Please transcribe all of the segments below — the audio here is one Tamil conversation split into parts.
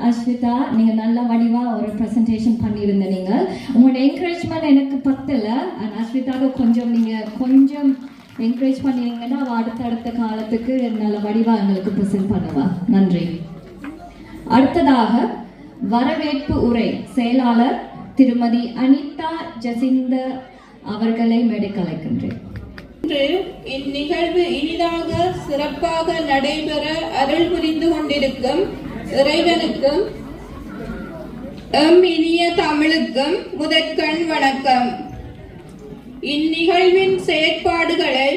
அஸ்விதா, நீங்க நல்ல வடிவா ஒரு ப்ரெசன்டேஷன் பண்ணியிருந்த நீங்கள் உங்களோட என்கரேஜ்மெண்ட் எனக்கு பத்தல. அஸ்விதாவை கொஞ்சம் என்கரேஜ் பண்ணீங்கன்னா அவள் அடுத்த காலத்துக்கு நல்ல வடிவா எங்களுக்கு ப்ரெசென்ட் பண்ணுவா. நன்றி. அடுத்ததாக வரவேற்பு உரை செயலாளர் திருமதி அனிதா ஜசிந்த அவர்களை மேடைக்கு அழைக்கின்றேன். இன்று இந்நிகழ்வு இனிதாக சிறப்பாக நடைபெற அருள் புரிந்து கொண்டிருக்கும் இறைவனுக்கும் இனிய தமிழுக்கும் முதற்கண் வணக்கம். இந்நிகழ்வின் செயற்பாடுகளை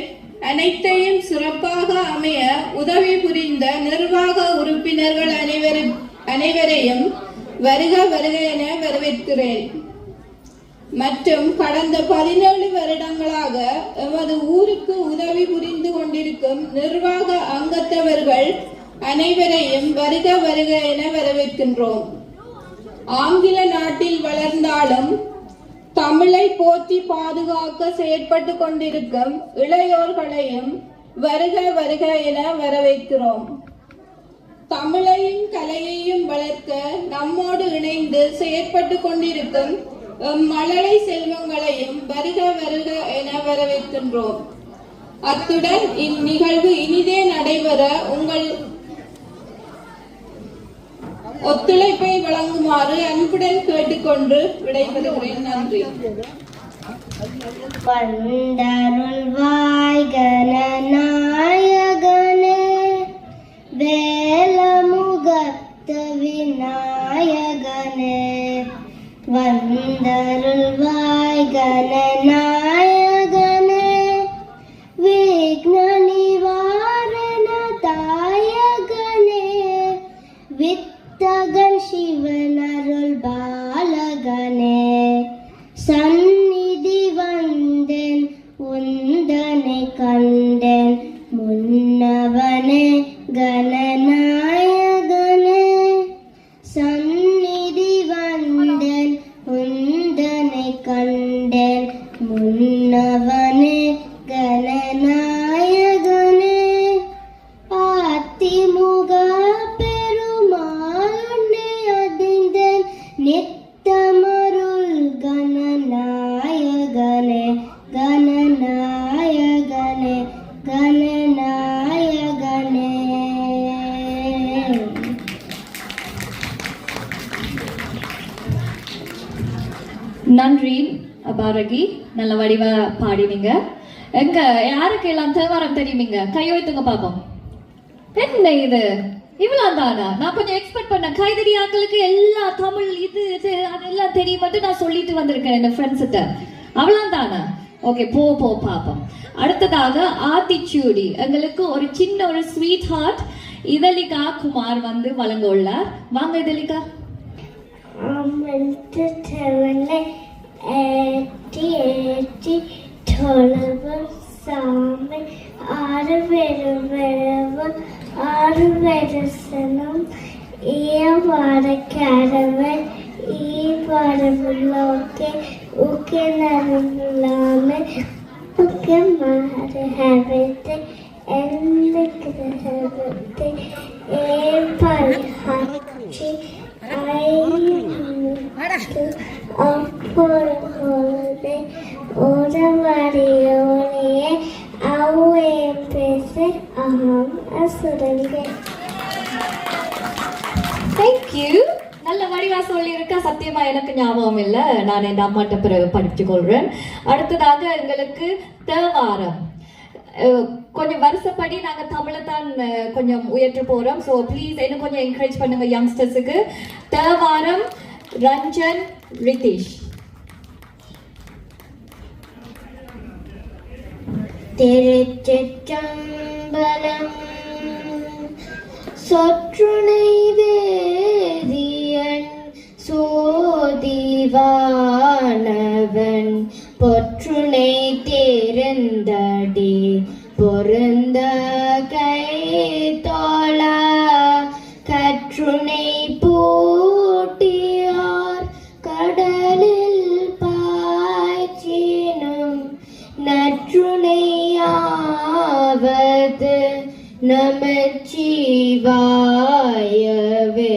அனைத்தையும் சிறப்பாக அமைய உதவி புரிந்த நிர்வாக உறுப்பினர்கள் அனைவரையும் வருக வருக என வரவேற்கிறேன். மற்றும் கடந்த 17 வருடங்களாக எமது ஊருக்கு உதவி புரிந்து கொண்டிருக்கும் நிர்வாக அங்கத்தவர்கள் அனைவரையும் வருக வருக என வரவேற்கின்றோம். ஆங்கில நாட்டில் வளர்ந்தாலும் தமிழை போற்றி பாதுகாக்க செயற்பட்டு கொண்டிருக்கும் இளையோர்களையும் வருக வருக என வரவேற்கிறோம். தமிழையும் கலையையும் வளர்க்க நம்மோடு இணைந்து செயற்பட்டு கொண்டிருக்கும் மழலை செல்வங்களையும் வருக வருக என வரவேற்கின்றோம். அத்துடன் இந்நிகழ்வு இனிதே நடைபெற உங்கள் ஒத்துழைப்பை வழங்குமாறு அன்புடன் கேட்டுக்கொண்டு விடைபெறுகிறேன். நன்றி. வந்தருள்வாய் கணநாயகனே, வேலமுகத்து விநாயகனே, வந்தருள்வாய் கணநாயகனே, விக்ன நிவாரண தாயகனே, வித்தகன் சிவனருள் பாலகனே, சந்நிதி வந்தேன் உந்தனை கண்டேன் முன்னவனே கணநாயகனே, சந்நிதி வந்தேன் உந்தனை கண்டேன் முன்னவனே கணநாயகனே, ஆத்திமுக பெருமாளே அதிந்தேன் நித்தமருள் கணநாயகனே கணநாயகனே கணநாயகனே. நன்றி பாரகி, நல்ல வடிவா பாடினீங்க. எங்க யாருக்கு எல்லாம் தேவாரம் தெரியுமீங்க? கையெழுத்துங்க பாப்போம். என்ன இது இவ்வளவு தானா? நான் கொஞ்சம் எக்ஸ்பெக்ட் பண்ணேன். கைதறி ஆக்களுக்கு எல்லா தமிழ் இது அதெல்லாம் தெரியும் மட்டும் நான் சொல்லிட்டு வந்திருக்கேன் என் ஃப்ரெண்ட்ஸ்கிட்ட. அவ்வளவு தானா? ஓகே, போ பாப்போம். அடுத்ததாக ஆத்திச்சூடி எங்களுக்கு ஒரு சின்ன ஒரு ஸ்வீட் ஹார்ட் இதழிகா குமார் வந்து வழங்க உள்ளார். வாங்க இதழிகா. ஆறுவரசனம் ஏவாரக்கரவன் ஈவாரமுலோகே உக்கே நரமுலாமே உக்கே மஹரஹவதே என்னக்கிரஹவதே ஏபல்ஹச்சி ஐமுத்து அப்பொருகோதே ஓரவரியோனியே அவ்வே பேசே அஹம் அசுரங்கே. Thank you. நல்ல வடிவா சொல்லி இருக்க. சத்தியமா எனக்கு ஞாபகம் இல்லை, நான் என் அம்மாட்ட பிறகு படிச்சு கொள்றேன். அடுத்ததாக எங்களுக்கு தேவாரம் கொஞ்சம் வருஷப்படி நாங்க தமிழை தான் கொஞ்சம் உயர்த்த போறோம். ஸோ ப்ளீஸ் என்ன கொஞ்சம் என்கரேஜ் பண்ணுங்க யங்ஸ்டர்ஸுக்கு. தேவாரம் ரஞ்சன் ரிதீஷ். திருச்சிற்றம்பலம். சொற்றுணை வேதியன் சோதிவானவன் பொற்றுணை தேர்ந்தடி பொருந்த கை தோளா கற்றுணை பூட்டியார் கடலில் பாய்ச்சினும் நற்றுணையாவது நமச்சிவாயவே.